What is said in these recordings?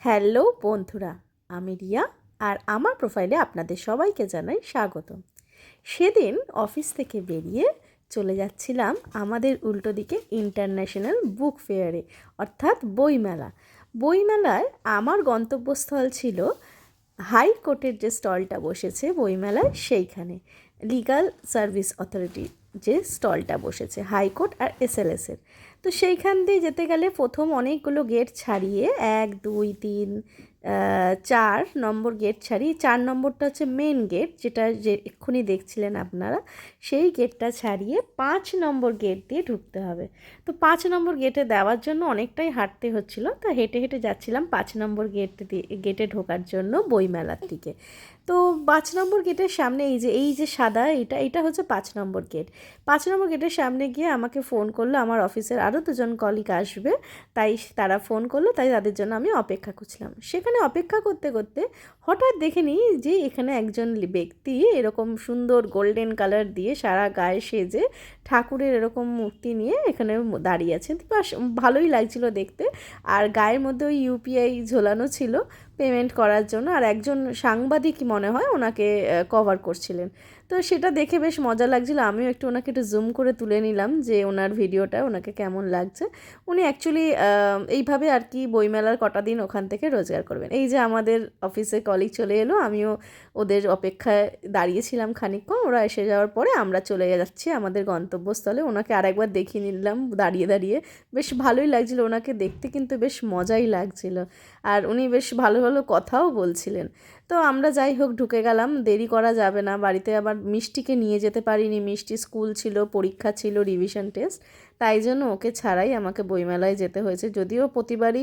Hello বন্ধুরা, আমি রিয়া আর আমার প্রোফাইলে আপনাদের সবাইকে জানাই স্বাগতম। সেদিন অফিস থেকে বেরিয়ে চলে যাচ্ছিলাম আমাদের উল্টো দিকে ইন্টারন্যাশনাল বুক ফেয়ারে, অর্থাৎ বইমেলা। বইমেলায় আমার গন্তব্যস্থল ছিল হাইকোর্টের যে স্টলটা বসেছে বইমেলায়, সেইখানে লিগাল সার্ভিস অথরিটি যে স্টলটা বসেছে হাইকোর্ট আর এসএলএসের। তো সেইখান দিয়ে যেতে গেলে প্রথম অনেকগুলো গেট ছাড়িয়ে 1, 2, 3, 4 নম্বর গেট ছাড়িয়ে 4 নম্বরটা হচ্ছে মেন গেট, যেটা যে এক্ষুনি দেখছিলেন আপনারা, সেই গেটটা ছাড়িয়ে 5 নম্বর গেট দিয়ে ঢুকতে হবে। তো 5 নম্বর গেটে দেওয়ার জন্য অনেকটাই হাঁটতে হচ্ছিল, তো হেঁটে হেঁটে যাচ্ছিলাম 5 নম্বর গেটে ঢোকার জন্য বইমেলার দিকে। তো 5 নম্বর গেটের সামনে এই যে সাদা, এটা হচ্ছে 5 নম্বর গেট। 5 নম্বর গেটের সামনে গিয়ে আমাকে ফোন করলো, আমার অফিসের আরও 2জন কলিগ আসবে, তাই তারা ফোন করলো, তাই তাদের জন্য আমি অপেক্ষা করছিলাম। সেখানে অপেক্ষা করতে করতে হঠাৎ দেখে নিই যে এখানে একজন ব্যক্তি এরকম সুন্দর গোল্ডেন কালার দিয়ে সারা গায়ে সেজে ঠাকুরের এরকম মূর্তি নিয়ে এখানে দাঁড়িয়ে আছেন। বেশ ভালোই লাগছিল দেখতে, আর গায়ের মধ্যে ওই ইউপিআই ঝোলানো ছিল পেমেন্ট করার জন্য, আর একজন সাংবাদিক মনে হয় ওনাকে কভার করছিলেন। তো সেটা দেখে বেশ মজা লাগছিল। আমিও ওনাকে একটু জুম করে তুলে নিলাম যে ওনার ভিডিওটা ওনাকে কেমন লাগছে। উনি অ্যাকচুয়ালি এইভাবে আর কি বইমেলার কটা দিন ওখান থেকে রোজগার করবেন। এই যে আমাদের অফিসে কলিগ চলে এলো, আমিও ওদের অপেক্ষায় দাঁড়িয়েছিলাম খানিকক্ষণ। ওরা এসে যাওয়ার পরে আমরা চলে যাচ্ছি আমাদের গন্তব্যস্থলে। ওনাকে আরেকবার দেখিয়ে নিলাম দাঁড়িয়ে দাঁড়িয়ে, বেশ ভালোই লাগছিল ওনাকে দেখতে, কিন্তু বেশ মজাই লাগছিল। আর উনি বেশ ভালো ভালো কথাও বলছিলেন। তো আমরা যাই হোক ঢুকে গেলাম, দেরি করা যাবে না। বাড়িতে আবার মিষ্টিকে নিয়ে যেতে পারিনি, মিষ্টি স্কুল ছিল, পরীক্ষা ছিল, রিভিশন টেস্ট, তাই জন্য ওকে ছাড়াই আমাকে বইমেলায় যেতে হয়েছে। যদিও প্রতিবারই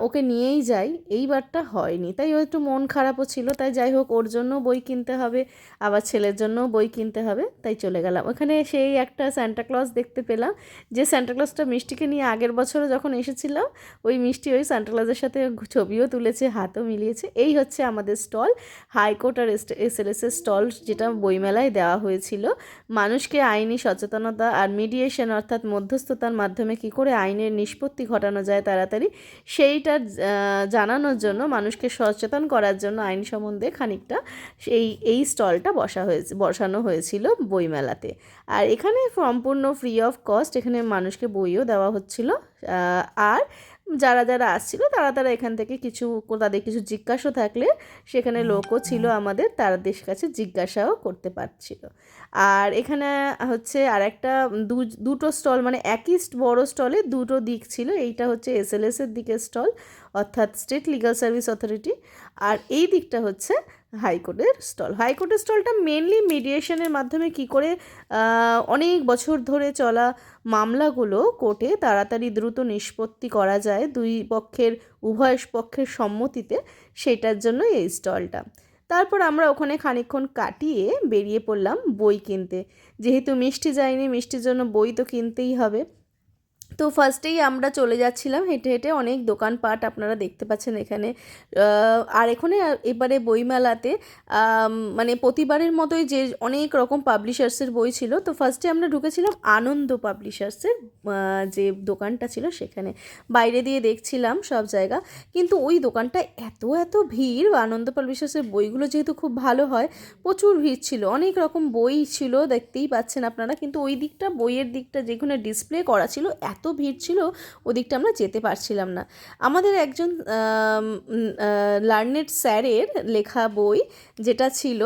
ওকে নিয়েই যাই, এইবারটা হয়নি, তাই ও একটু মন খারাপও ছিল। তাই যাই হোক, ওর জন্য বই কিনতে হবে, আবার ছেলের জন্যও বই কিনতে হবে, তাই চলে গেলাম ওখানে। সেই একটা স্যান্টা ক্লজ দেখতে পেলাম, যে স্যান্টা ক্লজটা মিষ্টিকে নিয়ে আগের বছরও যখন এসেছিলাম, ওই মিষ্টি ওই স্যান্টা ক্লজের সাথে ছবিও তুলেছে, হাতও মিলিয়েছে। এই হচ্ছে আমাদের স্টল, হাইকোর্ট আর এসএলএসের স্টল, যেটা বইমেলায় দেওয়া হয়েছিল। মানুষকে আইনি সচেতনতা আর মিডিয়েশন অর্থাৎ মধ্যস্থতার মাধ্যমে কি করে আইনের নিষ্পত্তি ঘটানো যায় তাড়াতাড়ি, সেইটা জানানোর জন্য, মানুষকে সচেতন করার জন্য আইন সম্বন্ধে খানিকটা এই স্টলটা বসানো হয়েছিল বইমেলাতে। আর এখানে সম্পূর্ণ ফ্রি অফ কস্ট এখানে মানুষকে বইও দেওয়া হচ্ছিল। আর যারা যারা আসছিল তারা এখান থেকে তাদের কিছু জিজ্ঞাসা থাকলে সেখানে লোকও ছিল আমাদের, তাদের কাছে জিজ্ঞাসাও করতে পারছিল। আর এখানে হচ্ছে আর একটা দুটো স্টল, মানে একই বড় স্টলে দুটো দিক ছিল। এইটা হচ্ছে এসএলএসের দিকের স্টল, অর্থাৎ স্টেট লিগাল সার্ভিস অথরিটি, আর এই দিকটা হচ্ছে হাইকোর্টের স্টল। হাইকোর্টের স্টলটা মেনলি মিডিয়েশনের মাধ্যমে কি করে অনেক বছর ধরে চলা মামলাগুলো কোর্টে তাড়াতাড়ি দ্রুত নিষ্পত্তি করা যায় উভয় পক্ষের সম্মতিতে, সেটার জন্য এই স্টলটা। তারপর আমরা ওখানে খানিকক্ষণ কাটিয়ে বেরিয়ে পড়লাম বই কিনতে। যেহেতু মিষ্টি যায়নি, মিষ্টির জন্য বই তো কিনতেই হবে। তো ফার্স্টেই আমরা চলে যাচ্ছিলাম হেঁটে হেঁটে, অনেক দোকানপাট আপনারা দেখতে পাচ্ছেন এখানে। আর এবারে বইমেলাতে মানে প্রতিবারের মতোই যে অনেক রকম পাবলিশার্সের বই ছিল। তো ফার্স্টে আমরা ঢুকেছিলাম আনন্দ পাবলিশার্সের যে দোকানটা ছিল সেখানে, বাইরে দিয়ে দেখছিলাম সব জায়গা, কিন্তু ওই দোকানটা এত ভিড়। আনন্দ পাবলিশার্সের বইগুলো যেহেতু খুব ভালো হয়, প্রচুর ভিড় ছিল, অনেক রকম বই ছিল, দেখতেই পাচ্ছেন আপনারা। কিন্তু ওই দিকটা, বইয়ের দিকটা যেখানে ডিসপ্লে করা ছিল, এত ভিড় ছিল, ওদিকটা আমরা যেতে পারছিলাম না। আমাদের একজন লার্নেড স্যারের লেখা বই, যেটা ছিল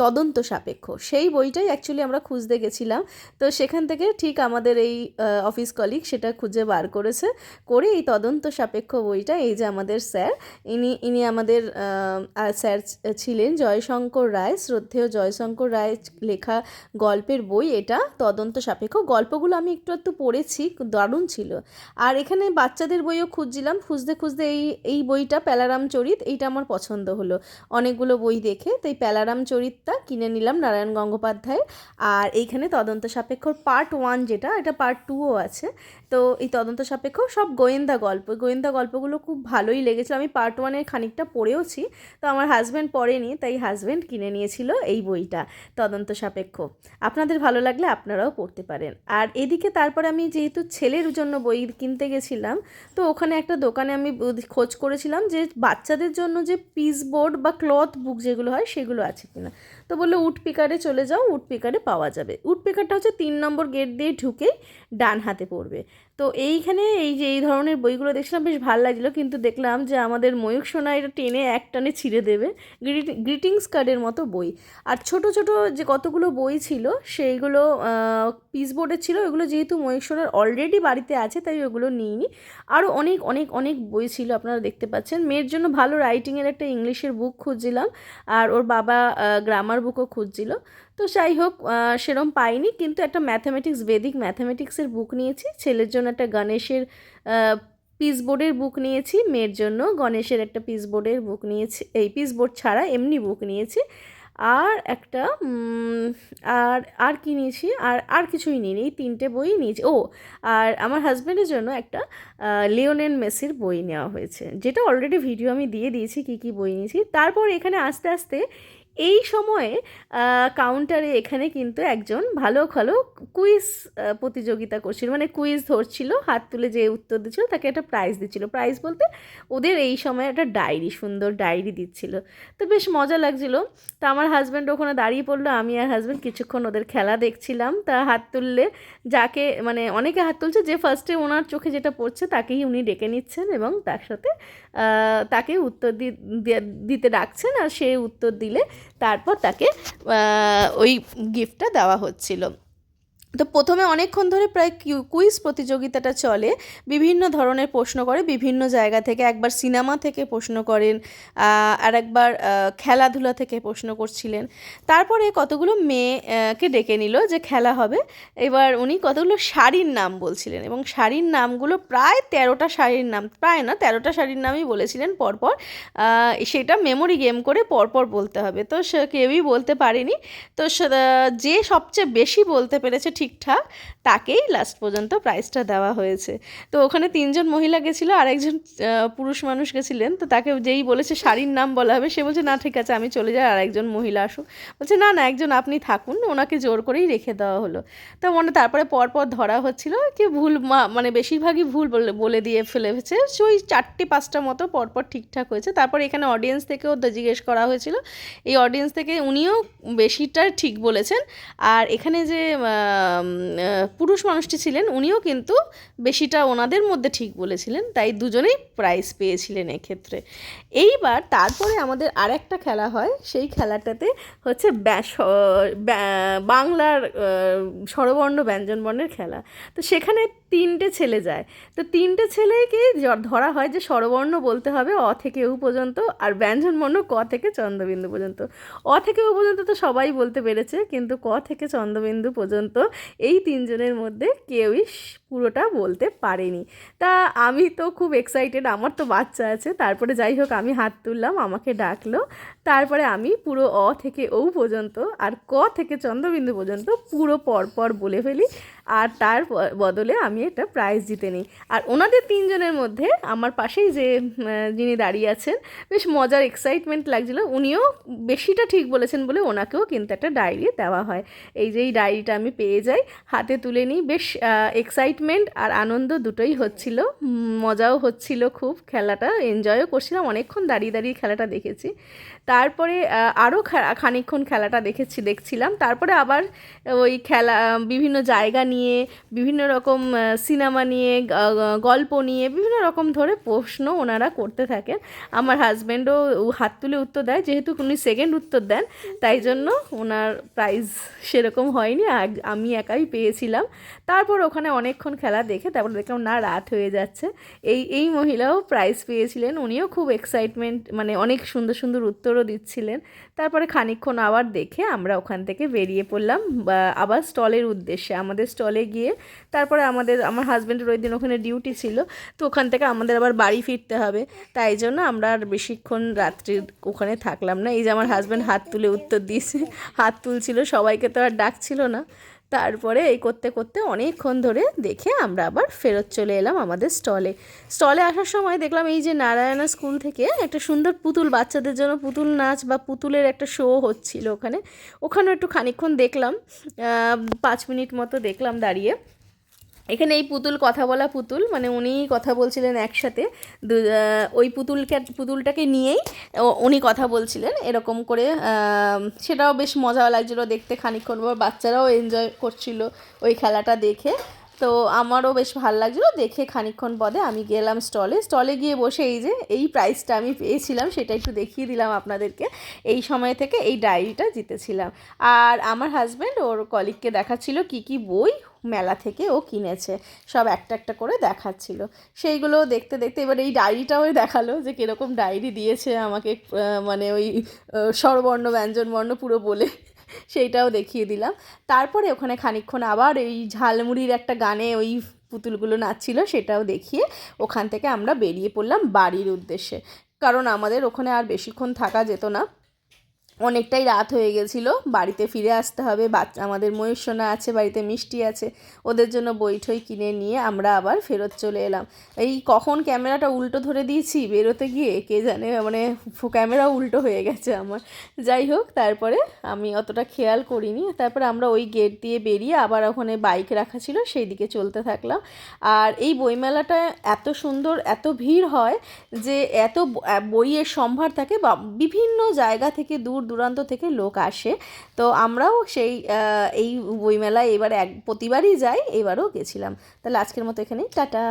তদন্ত সাপেক্ষ, সেই বইটাই অ্যাকচুয়ালি আমরা খুঁজতে গেছিলাম। তো সেখান থেকে ঠিক আমাদের এই অফিস কলিগ সেটা খুঁজে বার করে এই তদন্ত সাপেক্ষ বইটা, এই যে আমাদের স্যার, ইনি আমাদের স্যার ছিলেন জয়শঙ্কর রায়, শ্রদ্ধেয় জয়শঙ্কর রায় লেখা গল্পের বই এটা, তদন্ত সাপেক্ষ। গল্পগুলো আমি একটু পড়েছি, দারুণ ছিল। আর এখানে বাচ্চাদের বইও খুঁজছিলাম, খুঁজতে এই বইটা প্যালারাম চরিত, এইটা আমার পছন্দ হলো অনেকগুলো বই দেখে, তাই প্যালারাম চরিতটা কিনে নিলাম নারায়ণ গঙ্গোপাধ্যায়। আর এইখানে তদন্ত সাপেক্ষ পার্ট 1 যেটা, এটা পার্ট 2ও আছে। তো এই তদন্ত সাপেক্ষ সব গোয়েন্দা গল্পগুলো খুব ভালোই লেগেছিল। আমি পার্ট 1-এর খানিকটা পড়েওছি, তো আমার হাজব্যান্ড পড়েনি, তাই হাজব্যান্ড কিনে নিয়েছিল এই বইটা তদন্ত সাপেক্ষ। আপনাদের ভালো লাগলে আপনারাও পড়তে পারেন। আর এদিকে তারপর আমি যেহেতু ছেলের স্কুলের জন্য বই কিনতে গেছিলাম, তো ওখানে একটা দোকানে আমি খোঁজ করেছিলাম যে বাচ্চাদের জন্য যে পিস বোর্ড বা ক্লথ বুক যেগুলো হয় সেগুলো আছে কিনা। তো বললো উডপিকারে চলে যাও, উডপিকারে পাওয়া যাবে। উডপিকারটা হচ্ছে 3 নম্বর গেট দিয়ে ঢুকেই ডান হাতে পড়বে। তো এইখানে এই যে এই ধরনের বইগুলো দেখছিলাম, বেশ ভালো লাগছিলো, কিন্তু দেখলাম যে আমাদের ময়ূখ সোনা এটা টেনে এক টানে ছিঁড়ে দেবে। গ্রিটিংস কার্ডের মতো বই। আর ছোট ছোট যে কতগুলো বই ছিল সেইগুলো পিস বোর্ডের ছিল, ওইগুলো যেহেতু ময়ূখ সোনার অলরেডি বাড়িতে আছে তাই ওগুলো নিইনি। আরও অনেক অনেক অনেক বই ছিল, আপনারা দেখতে পাচ্ছেন। মেয়ের জন্য ভালো রাইটিংয়ের একটা ইংলিশের বুক খুঁজছিলাম, আর ওর বাবা গ্রামার বুকও খুঁজছিল। তো যাই হোক সেরম পাইনি, কিন্তু একটা ম্যাথামেটিক্স, বেদিক ম্যাথামেটিক্সের বুক নিয়েছি। ছেলের জন্য একটা গণেশের পিস বোর্ডের বুক নিয়েছি, মেয়ের জন্য গণেশের একটা পিস বোর্ডের বুক নিয়েছি, এই পিস বোর্ড ছাড়া এমনি বুক নিয়েছি। আর একটা আর কি নিয়েছি, আর কিছুই নিইনি, এই 3টে বই নিয়েছি। ও, আর আমার হাজব্যান্ডের জন্য একটা লিওনেল মেসির বই নেওয়া হয়েছে, যেটা অলরেডি ভিডিও আমি দিয়ে দিয়েছি কী কী বই নিয়েছি। তারপর এখানে আস্তে আস্তে এই সময়ে কাউন্টারে এখানে কিন্তু একজন ভালো ভালো কুইজ প্রতিযোগিতা করছিল, মানে কুইজ ধরছিল, হাত তুলে যে উত্তর দিচ্ছিল তাকে একটা প্রাইজ দিচ্ছিল। প্রাইজ বলতে ওদের এই সময় একটা ডায়েরি, সুন্দর ডায়েরি দিচ্ছিল। তো বেশ মজা লাগছিলো। তা আমার হাজব্যান্ড ওখানে দাঁড়িয়ে পড়লো, আমি আর হাজব্যান্ড কিছুক্ষণ ওদের খেলা দেখছিলাম। তা হাত তুললে যাকে, মানে অনেকে হাত তুলছে, যে ফার্স্টে ওনার চোখে যেটা পড়ছে তাকেই উনি ডেকে নিচ্ছেন এবং তার সাথে তাকে উত্তর দিতে ডাকছেন, আর সে উত্তর দিলে তারপর তাকে ওই গিফটটা দেওয়া হচ্ছিল। তো প্রথমে অনেকক্ষণ ধরে প্রায় কুইজ প্রতিযোগিতাটা চলে, বিভিন্ন ধরনের প্রশ্ন করে বিভিন্ন জায়গা থেকে। একবার সিনেমা থেকে প্রশ্ন করেন, আর একবার খেলাধুলা থেকে প্রশ্ন করছিলেন। তারপরে কতগুলো মেয়েকে ডেকে নিল যে খেলা হবে। এবার উনি কতগুলো শাড়ির নাম বলছিলেন, এবং শাড়ির নামগুলো প্রায় 13টা শাড়ির নাম, প্রায় না 13টা শাড়ির নামই বলেছিলেন পরপর। সেটা মেমোরি গেম করে পরপর বলতে হবে। তো সে কেউই বলতে পারেনি। তো যে সবচেয়ে বেশি বলতে পেরেছে ঠিকঠাক তাকেই লাস্ট পর্যন্ত প্রাইজটা দেওয়া হয়েছে। তো ওখানে 3জন মহিলা গেছিলো, আর একজন পুরুষ মানুষ গেছিলেন। তো তাকে যেই বলেছে শাড়ির নাম বলা হবে, সে বলছে না ঠিক আছে আমি চলে যাই, আর একজন মহিলা আসুক। বলছে না না, একজন আপনি থাকুন। ওনাকে জোর করেই রেখে দেওয়া হলো। তো তারপরে পরপর ধরা হচ্ছিল কি ভুল, মানে বেশিরভাগই ভুল বলে দিয়ে ফেলেছে। ওই 4-5টা মতো পরপর ঠিকঠাক হয়েছে। তারপর এখানে অডিয়েন্স থেকেও জিজ্ঞেস করা হয়েছিল, এই অডিয়েন্স থেকে উনিও বেশিটা ঠিক বলেছেন। আর এখানে যে পুরুষ মানুষটি ছিলেন উনিও কিন্তু বেশিটা ওনাদের মধ্যে ঠিক বলেছিলেন, তাই দুজনেই প্রাইজ পেয়েছিলেন এক্ষেত্রে। এইবার তারপরে আমাদের আরেকটা খেলা হয়, সেই খেলাটাতে হচ্ছে বাংলার স্বরবর্ণ ব্যঞ্জনবর্ণের খেলা। তো সেখানে 3টে ছেলে যায়। তো 3টে ছেলেকে ধরা হয় যে স্বরবর্ণ বলতে হবে অ থেকে উ পর্যন্ত, আর ব্যঞ্জনবর্ণ ক থেকে চন্দ্রবিন্দু পর্যন্ত। অ থেকে উ পর্যন্ত তো সবাই বলতে পেরেছে, কিন্তু ক থেকে চন্দ্রবিন্দু পর্যন্ত এই 3জনের মধ্যে কেউই পুরোটা বলতে পারেনি। তা আমি তো খুব এক্সাইটেড, আমার তো বাচ্চা আছে। তারপরে যাই হোক আমি হাত তুললাম, আমাকে ডাকলো। তারপরে আমি পুরো অ থেকে ও পর্যন্ত আর ক থেকে চন্দ্রবিন্দু পর্যন্ত পুরো পরপর বলে ফেলি, আর তার বদলে আমি একটা প্রাইজ জিতে নিই। আর ওনাদের 3জনের মধ্যে আমার পাশেই যে যিনি দাঁড়িয়ে আছেন, বেশ মজার এক্সাইটমেন্ট লাগছিলো। উনিও বেশিটা ঠিক বলেছেন বলে ওনাকেও কিন্তু একটা ডায়েরি দেওয়া হয়। এই যে এই ডায়েরিটা আমি পেয়ে যাই, হাতে তুলে নিই। বেশ এক্সাইটমেন্ট আর আনন্দ দুটোই হচ্ছিল, মজাও হচ্ছিল খুব। খেলাটা এনজয়ও করছিলাম, অনেকক্ষণ দাঁড়িয়ে দাঁড়িয়ে খেলাটা দেখেছি। তারপরে আরও খানিকক্ষণ খেলাটা দেখছিলাম। তারপরে আবার ওই খেলা বিভিন্ন জায়গা নিয়ে, বিভিন্ন রকম সিনেমা নিয়ে, গল্প নিয়ে বিভিন্ন রকম ধরে প্রশ্ন ওনারা করতে থাকেন। আমার হাজব্যান্ডও হাত তুলে উত্তর দেয়, যেহেতু উনি সেকেন্ড উত্তর দেন তাই জন্য ওনার প্রাইজ সেরকম হয়নি, আমি একাই পেয়েছিলাম। তারপর ওখানে অনেকক্ষণ খেলা দেখে তারপর দেখলাম না রাত হয়ে যাচ্ছে, এই মহিলাও প্রাইজ পেয়েছিলেন। উনিও খুব এক্সাইটমেন্ট, মানে অনেক সুন্দর সুন্দর উত্তরও দিচ্ছিলেন। তারপরে খানিকক্ষণ আবার দেখে আমরা ওখান থেকে বেরিয়ে পড়লাম আবার স্টলের উদ্দেশ্যে। আমাদের স্টলে গিয়ে তারপরে আমার হাজব্যান্ডের ওই দিন ওখানে ডিউটি ছিল, তো ওখান থেকে আমাদের আবার বাড়ি ফিরতে হবে। তাই জন্য আমরা আর বেশিক্ষণ রাত্রি ওখানে থাকলাম না। এই যে আমার হাজব্যান্ড হাত তুলে উত্তর দিয়েছে, হাত তুলছিল, সবাইকে তো আর ডাকছিল না। তারপরে এই করতে করতে অনেকক্ষণ ধরে দেখে আমরা আবার ফেরত চলে এলাম আমাদের স্টলে আসার সময় দেখলাম এই যে নারায়ণা স্কুল থেকে একটা সুন্দর পুতুল, বাচ্চাদের জন্য পুতুল নাচ বা পুতুলের একটা শো হচ্ছিল ওখানেও একটু খানিকক্ষণ দেখলাম, 5 মিনিট মতো দেখলাম দাঁড়িয়ে। এখানে এই পুতুল, কথা বলা পুতুল, মানে উনি কথা বলছিলেন একসাথে, ওই পুতুলটাকে নিয়েই উনি কথা বলছিলেন এরকম করে। সেটাও বেশ মজা লাগছিলো দেখতে, খানিকক্ষণ পর বাচ্চারাও এনজয় করছিল ওই খেলাটা দেখে। তো আমারও বেশ ভালো লাগছিলো দেখে। খানিকক্ষণ পরে আমি গেলাম স্টলে গিয়ে বসে এই প্রাইজটা আমি পেয়েছিলাম, সেটা একটু দেখিয়ে দিলাম আপনাদেরকে। এই সময় থেকে এই ডায়েরিটা জিতেছিলাম। আর আমার হাজব্যান্ড ওর কলিগকে দেখাচ্ছিল কি কি বই মেলা থেকে ও কিনেছে, সব একটা একটা করে দেখাচ্ছিল। সেইগুলো দেখতে দেখতে এবার এই ডায়েরিটাও দেখালো যে কীরকম ডায়েরি দিয়েছে আমাকে, মানে ওই স্বরবর্ণ ব্যঞ্জনবর্ণ পুরো বলে, সেইটাও দেখিয়ে দিলাম। তারপরে ওখানে খানিকক্ষণ আবার এই ঝালমুড়ির একটা গানে ওই পুতুলগুলো নাচছিল, সেটাও দেখিয়ে ওখান থেকে আমরা বেরিয়ে পড়লাম বাড়ির উদ্দেশ্যে। কারণ আমাদের ওখানে আর বেশিক্ষণ থাকা যেত না, অনেকটাই রাত হয়ে গেছিলো, বাড়িতে ফিরে আসতে হবে। আমাদের ময়ূরসোনা আছে বাড়িতে, মিষ্টি আছে, ওদের জন্য বই ঠই কিনে নিয়ে আমরা আবার ফেরত চলে এলাম। এই কখন ক্যামেরাটা উল্টো ধরে দিয়েছি বেরোতে গিয়ে কে জানে, মানে ক্যামেরাও উল্টো হয়ে গেছে আমার। যাই হোক, তারপরে আমি অতটা খেয়াল করিনি। তারপরে আমরা ওই গেট দিয়ে বেরিয়ে আবার ওখানে বাইক রাখা ছিল, সেই দিকে চলতে থাকলাম। আর এই বইমেলাটা এত সুন্দর, এত ভিড় হয় যে এত বইয়ের সম্ভার থাকে, বা বিভিন্ন জায়গা থেকে দূর দূরান্ত থেকে লোক আসে। তো আমরাও এই বইমেলায় প্রতিবারই যাই, এবারও গেছিলাম। তাহলে আজকের মতো এখানেই টাটা।